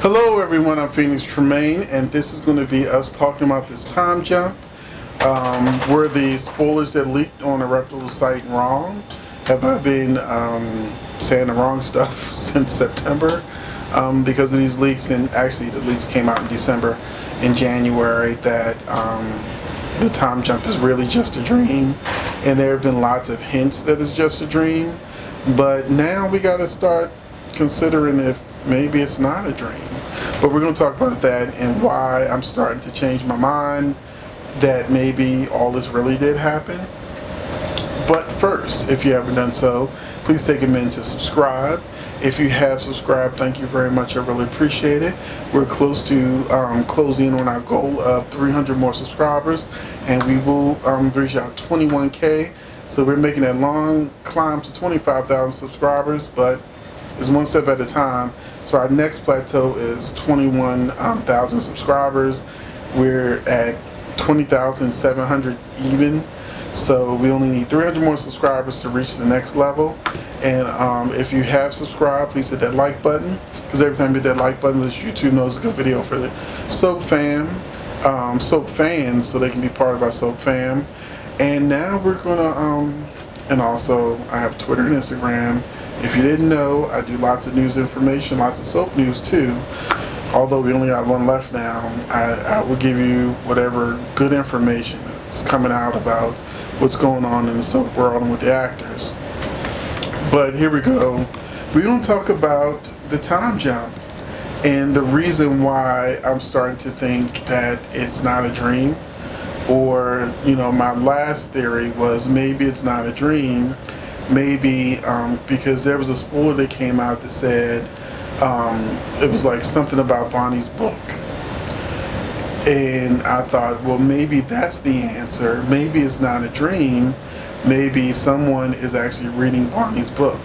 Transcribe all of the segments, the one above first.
Hello everyone, I'm Tremayne, and this is going to be us talking about this time jump. Were the spoilers that leaked on a reputable site wrong? Have I been saying the wrong stuff since September because of these leaks? And actually the leaks came out in December and January that the time jump is really just a dream, and there have been lots of hints that it's just a dream, but now we got to start considering if maybe it's not a dream. But we're going to talk about that and why I'm starting to change my mind that maybe all this really did happen. But first, if you haven't done so, please take a minute to subscribe. If you have subscribed, thank you very much. I really appreciate it. We're close to closing on our goal of 300 more subscribers, and we will reach out 21K. So we're making that long climb to 25,000 subscribers, but it's one step at a time. So our next plateau is 21,000 subscribers. We're at 20,700 even. So we only need 300 more subscribers to reach the next level. And if you have subscribed, please hit that like button, because every time you hit that like button, this YouTube knows it's a good video for the Soap fans, so they can be part of our Soap fam. And now we're gonna, and also I have Twitter and Instagram. If you didn't know, I do lots of news information, lots of soap news too. Although we only got one left now, I will give you whatever good information that's coming out about what's going on in the soap world and with the actors. But here we go. We're going to talk about the time jump and the reason why I'm starting to think that it's not a dream. Or, you know, my last theory was maybe it's not a dream. Maybe because there was a spoiler that came out that said it was like something about Bonnie's book. And I thought, well, maybe that's the answer. Maybe it's not a dream. Maybe someone is actually reading Bonnie's book.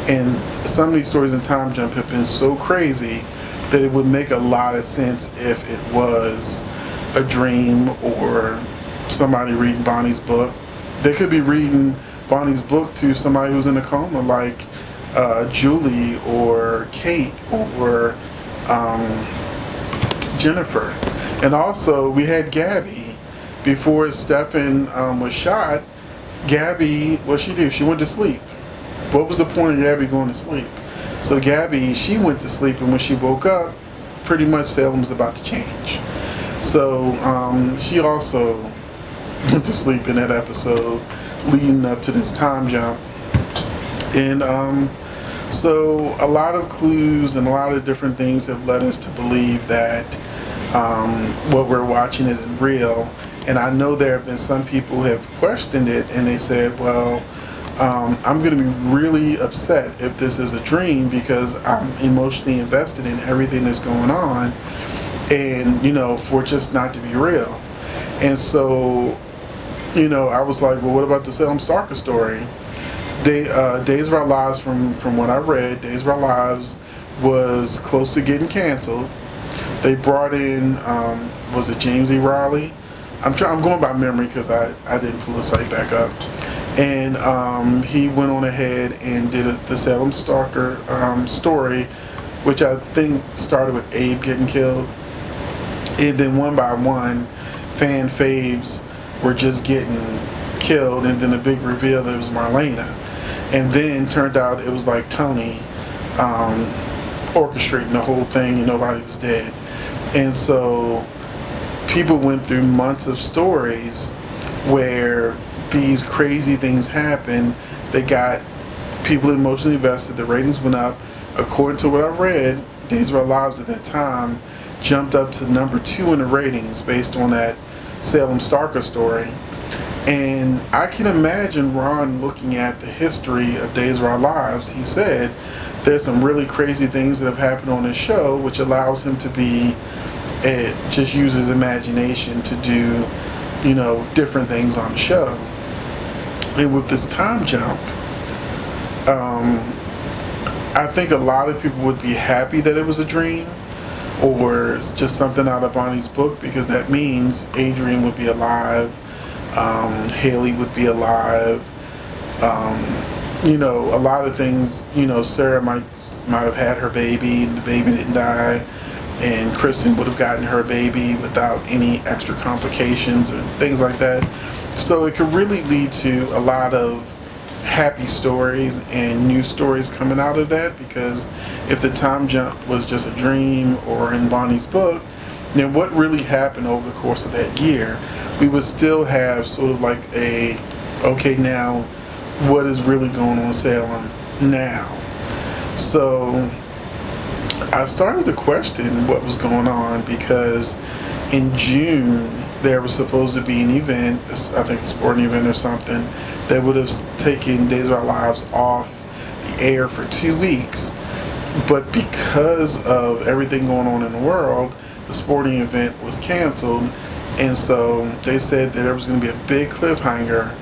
And some of these stories in Time Jump have been so crazy that it would make a lot of sense if it was a dream or somebody reading Bonnie's book. They could be reading Bonnie's book to somebody who's in a coma, like Julie or Kate or Jennifer. And also we had Gabby before Stefan was shot. Gabby, what she did, she went to sleep. What was the point of Gabby going to sleep? So Gabby, she went to sleep, and when she woke up, pretty much Salem was about to change. So she also went to sleep in that episode leading up to this time jump. And so a lot of clues and a lot of different things have led us to believe that what we're watching isn't real. And I know there have been some people who have questioned it, and they said, well, I'm going to be really upset if this is a dream because I'm emotionally invested in everything that's going on, and, you know, for it just not to be real. And so, you know, I was like, well, what about the Salem Stalker story? Days of Our Lives, from what I read, Days of Our Lives was close to getting canceled. They brought in, was it James E. Riley? I'm going by memory because I didn't pull the site back up. And he went on ahead and did the Salem Stalker story, which I think started with Abe getting killed. And then one by one, fan faves were just getting killed, and then the big reveal that it was Marlena. And then turned out it was like Tony orchestrating the whole thing, and nobody was dead. And so people went through months of stories where these crazy things happened. They got people emotionally invested, the ratings went up. According to what I read, Days of Our Lives at that time jumped up to number 2 in the ratings based on that Salem Stalker story. And I can imagine Ron looking at the history of Days of Our Lives. He said there's some really crazy things that have happened on this show, which allows him to be just use his imagination to do, you know, different things on the show. And with this time jump, I think a lot of people would be happy that it was a dream or it's just something out of Bonnie's book, because that means Adrian would be alive, Haley would be alive, you know, a lot of things, you know, Sarah might have had her baby and the baby didn't die. and Kristen would have gotten her baby without any extra complications and things like that. So it could really lead to a lot of happy stories and new stories coming out of that, because if the time jump was just a dream or in Bonnie's book, then what really happened over the course of that year, we would still have sort of like a, okay, now what is really going on in Salem now? So I started to question what was going on, because in June there was supposed to be an event, I think a sporting event or something, that would have taken Days of Our Lives off the air for 2 weeks. But because of everything going on in the world, the sporting event was canceled. And so they said that there was going to be a big cliffhanger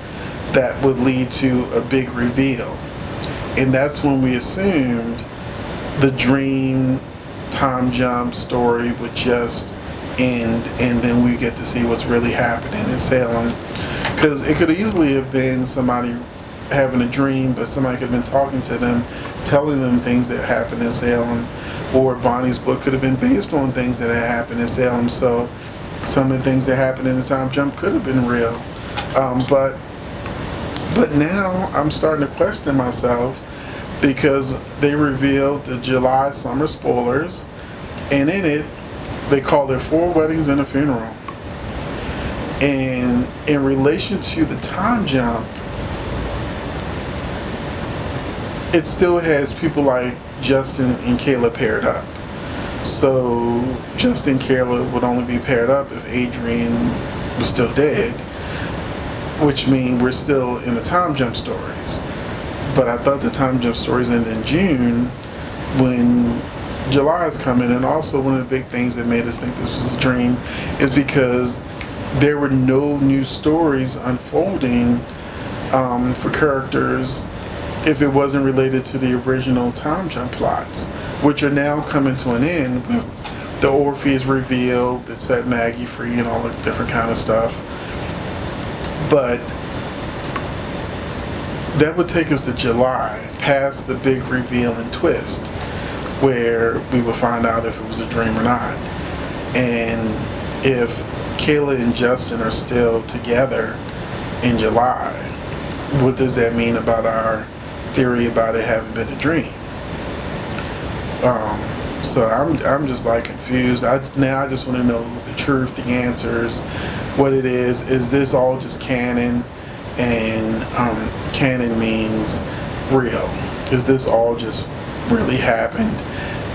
that would lead to a big reveal. And that's when we assumed the dream time jump story would just end, and then we get to see what's really happening in Salem. Because it could easily have been somebody having a dream, but somebody could have been talking to them, telling them things that happened in Salem, or Bonnie's book could have been based on things that had happened in Salem. So some of the things that happened in the time jump could have been real. But now I'm starting to question myself, because they revealed the July summer spoilers, and in it they call there 4 weddings and a funeral. And in relation to the time jump, it still has people like Justin and Kayla paired up. So Justin and Kayla would only be paired up if Adrian was still dead, which means we're still in the time jump stories. But I thought the time jump stories ended in June, when July is coming. And also one of the big things that made us think this was a dream is because there were no new stories unfolding for characters if it wasn't related to the original time jump plots, which are now coming to an end with the Orpheus reveal that set Maggie free and all the different kind of stuff. But that would take us to July, past the big reveal and twist, where we would find out if it was a dream or not. And if Kayla and Justin are still together in July, what does that mean about our theory about it having been a dream? So I'm just like confused. Now I just want to know the truth, the answers, what it is. Is this all just canon? And canon means real. Is this all just really happened?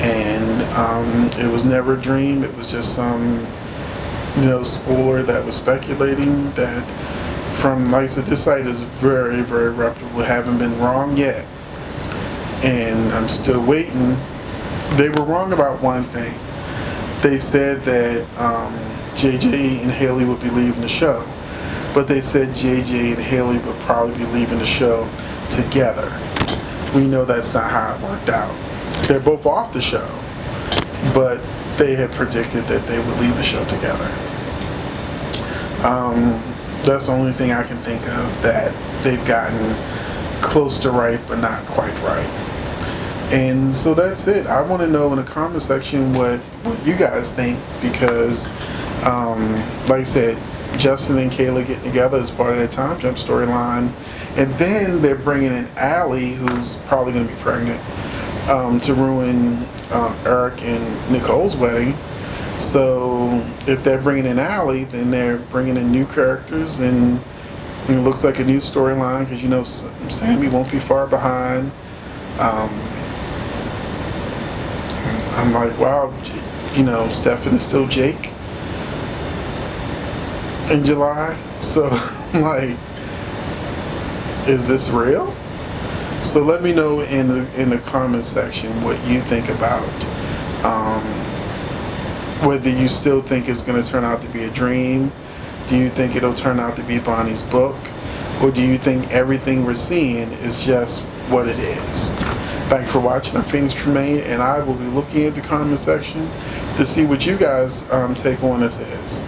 And it was never a dream. It was just some, spoiler that was speculating that, from, like I said, this site is very, very reputable. Haven't been wrong yet. And I'm still waiting. They were wrong about one thing. They said that JJ and Haley would be leaving the show. But they said JJ and Haley would probably be leaving the show together. We know that's not how it worked out. They're both off the show, but they had predicted that they would leave the show together. That's the only thing I can think of that they've gotten close to right, but not quite right. And so that's it. I want to know in the comment section what you guys think, because, like I said, Justin and Kayla getting together as part of that time jump storyline, and then they're bringing in Allie, who's probably going to be pregnant, to ruin Eric and Nicole's wedding. So if they're bringing in Allie, then they're bringing in new characters, and it looks like a new storyline, because Sammy won't be far behind. I'm like, wow, Stefan is still Jake in July. So I'm like, is this real? So let me know in the comment section what you think about whether you still think it's going to turn out to be a dream. Do you think it'll turn out to be Bonnie's book? Or do you think everything we're seeing is just what it is? Thank you for watching. I'm Phoenix Tremayne, and I will be looking at the comment section to see what you guys take on this is.